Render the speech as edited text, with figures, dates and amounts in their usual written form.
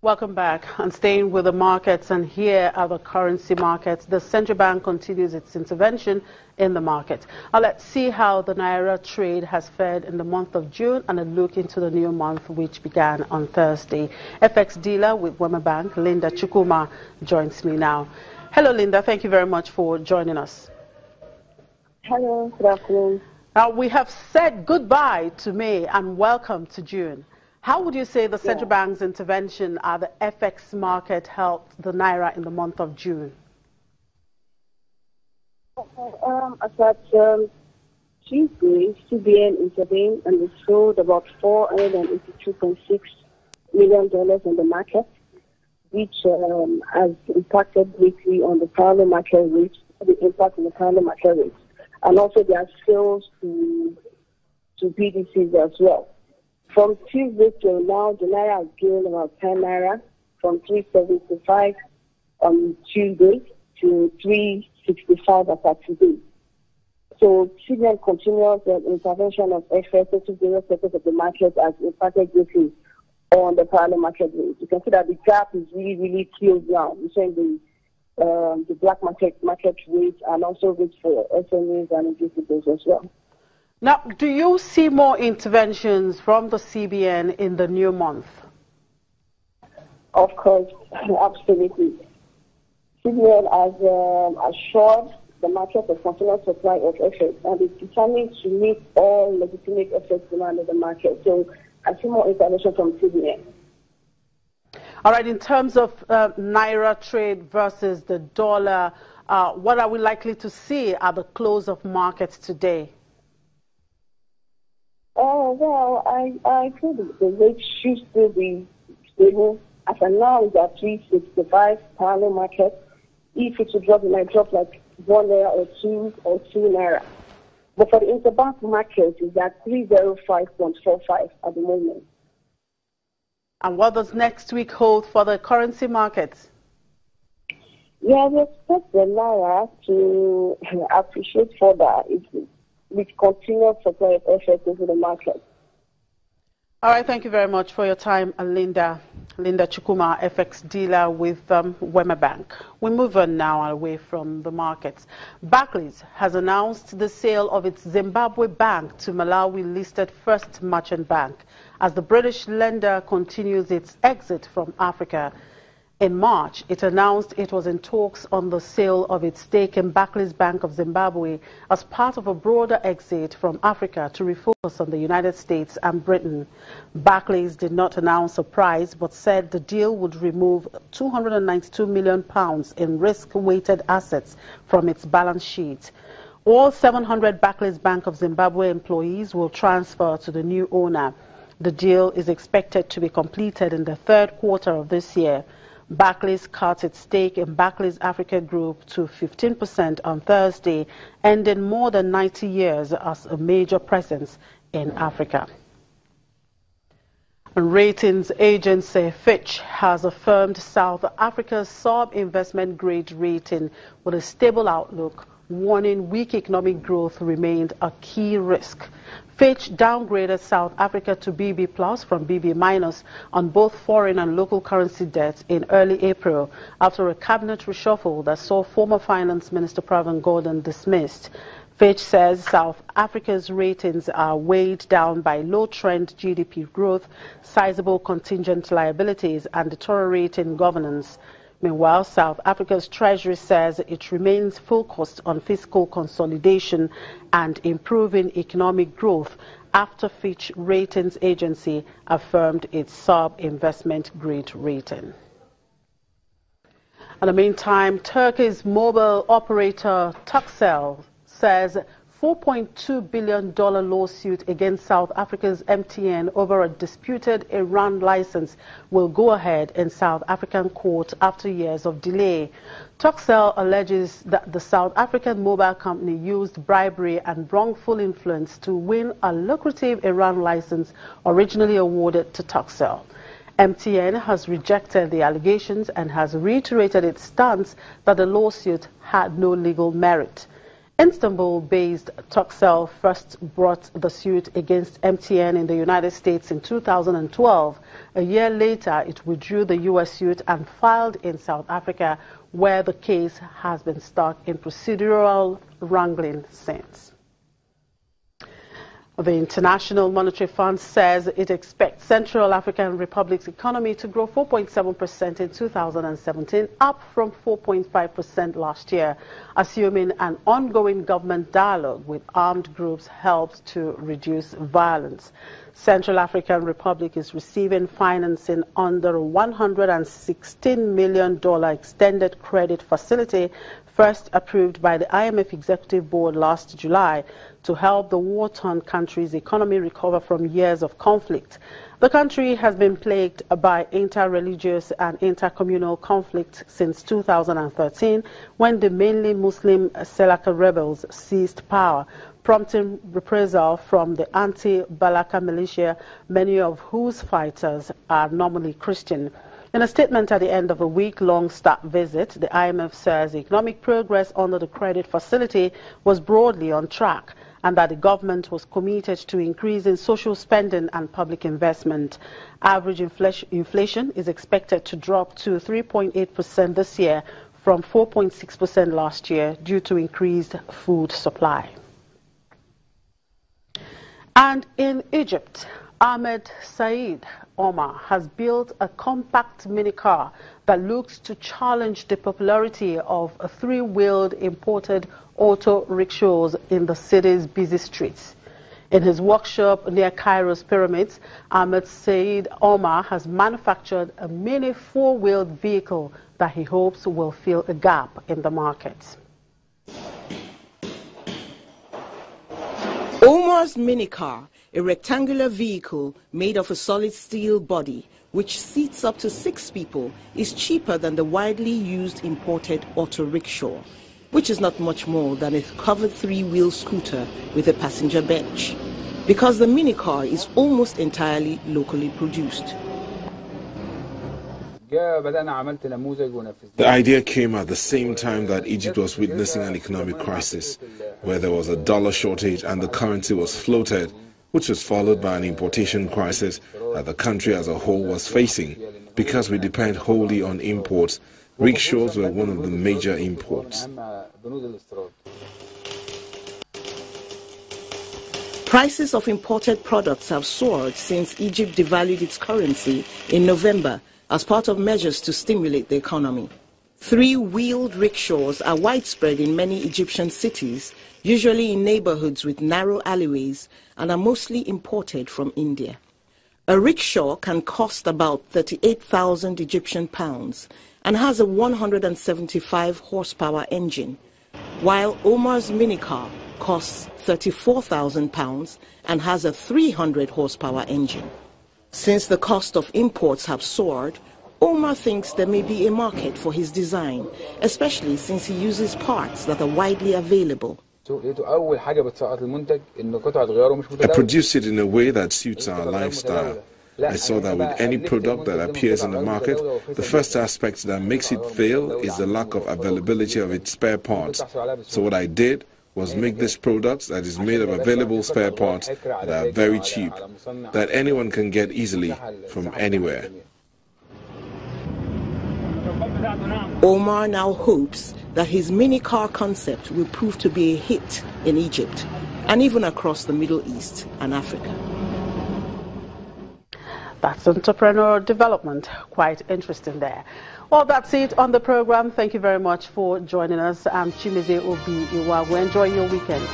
Welcome back. And staying with the markets, and here are the currency markets. The central bank continues its intervention in the market. Now let's see how the Naira trade has fared in the month of June and a look into the new month, which began on Thursday. FX dealer with Wema Bank, Linda Chukuma, joins me now. Hello, Linda. Thank you very much for joining us. Hello, good afternoon. Now, we have said goodbye to May and welcome to June. How would you say the central bank's intervention at the FX market helped the Naira in the month of June? As at Tuesday, CBN intervened and they sold about $482.6 million in the market, which has impacted greatly on the parallel market rates, the impact on the parallel market rates, and also their sales to BDCs as well. From Tuesday till now, the Naira has gained about 10 Naira from 375 on Tuesday to 365 as at today. So CBN continues the intervention of FX to various sectors of the market as impacted greatly on the parallel market rate. You can see that the gap is really closed now between the black market rates and also rates for SMEs and individuals as well. Now, do you see more interventions from the CBN in the new month? Of course, absolutely. CBN has assured the market of continuous supply of FX and is determined to meet all legitimate FX demand in the market. So I see more intervention from CBN. All right, in terms of Naira trade versus the dollar, what are we likely to see at the close of markets today? Oh, well, I think the rate should still be stable. As of now, it's at 365 parallel market. If it should drop, it might drop like 1 Naira or 2 Naira. But for the interbank market, it's at 305.45 at the moment. And what does next week hold for the currency markets? Yeah, we expect the Naira to appreciate further with continuous supply of FX into the market. All right, thank you very much for your time, Linda Chukuma, FX dealer with Wema Bank. We move on now away from the markets. Barclays has announced the sale of its Zimbabwe bank to Malawi-listed First Merchant Bank as the British lender continues its exit from Africa. In March, it announced it was in talks on the sale of its stake in Barclays Bank of Zimbabwe as part of a broader exit from Africa to refocus on the United States and Britain. Barclays did not announce a price but said the deal would remove £292 million in risk-weighted assets from its balance sheet. All 700 Barclays Bank of Zimbabwe employees will transfer to the new owner. The deal is expected to be completed in the third quarter of this year. Barclays cut its stake in Barclays Africa Group to 15% on Thursday, ending more than 90 years as a major presence in Africa. And ratings agency Fitch has affirmed South Africa's sub-investment grade rating with a stable outlook, warning weak economic growth remained a key risk. Fitch downgraded South Africa to BB plus from BB minus on both foreign and local currency debts in early April after a cabinet reshuffle that saw former Finance Minister Pravin Gordhan dismissed. Fitch says South Africa's ratings are weighed down by low-trend GDP growth, sizable contingent liabilities, and deteriorating governance. Meanwhile, South Africa's Treasury says it remains focused on fiscal consolidation and improving economic growth after Fitch Ratings Agency affirmed its sub-investment grade rating. In the meantime, Turkey's mobile operator Turkcell says $4.2 billion lawsuit against South Africa's MTN over a disputed Iran license will go ahead in South African court after years of delay. Turkcell alleges that the South African mobile company used bribery and wrongful influence to win a lucrative Iran license originally awarded to Turkcell. MTN has rejected the allegations and has reiterated its stance that the lawsuit had no legal merit. Istanbul-based Turkcell first brought the suit against MTN in the United States in 2012. A year later, it withdrew the U.S. suit and filed in South Africa, where the case has been stuck in procedural wrangling since. The International Monetary Fund says it expects Central African Republic's economy to grow 4.7% in 2017, up from 4.5% last year, assuming an ongoing government dialogue with armed groups helps to reduce violence. Central African Republic is receiving financing under a $116 million extended credit facility first approved by the IMF Executive Board last July to help the war-torn country's economy recover from years of conflict. The country has been plagued by inter-religious and inter-communal conflict since 2013, when the mainly Muslim Selaka rebels seized power, prompting reprisal from the anti-Balaka militia, many of whose fighters are normally Christian. In a statement at the end of a week-long staff visit, the IMF says economic progress under the credit facility was broadly on track, and that the government was committed to increasing social spending and public investment. Average inflation is expected to drop to 3.8% this year from 4.6% last year due to increased food supply. And in Egypt, Ahmed Said Omar has built a compact minicar that looks to challenge the popularity of three-wheeled imported auto rickshaws in the city's busy streets. In his workshop near Cairo's pyramids, Ahmed Said Omar has manufactured a mini four-wheeled vehicle that he hopes will fill a gap in the market. Omar's minicar, a rectangular vehicle made of a solid steel body, which seats up to 6 people, is cheaper than the widely used imported auto rickshaw, which is not much more than a covered 3-wheel scooter with a passenger bench, because the minicar is almost entirely locally produced. The idea came at the same time that Egypt was witnessing an economic crisis, where there was a dollar shortage and the currency was floated, which was followed by an importation crisis that the country as a whole was facing. Because we depend wholly on imports, rickshaws were one of the major imports. Prices of imported products have soared since Egypt devalued its currency in November as part of measures to stimulate the economy. 3-wheeled rickshaws are widespread in many Egyptian cities, usually in neighborhoods with narrow alleyways, and are mostly imported from India. A rickshaw can cost about 38,000 Egyptian pounds and has a 175 horsepower engine, while Omar's minicar costs 34,000 pounds and has a 300 horsepower engine. Since the cost of imports have soared, Omar thinks there may be a market for his design, especially since he uses parts that are widely available. I produce it in a way that suits our lifestyle. I saw that with any product that appears in the market, the first aspect that makes it fail is the lack of availability of its spare parts. So what I did was make this product that is made of available spare parts that are very cheap, that anyone can get easily from anywhere. Omar now hopes that his mini-car concept will prove to be a hit in Egypt and even across the Middle East and Africa. That's entrepreneur development. Quite interesting there. Well, that's it on the program. Thank you very much for joining us. I'm Chimize Obi Iwa. Enjoy your weekend.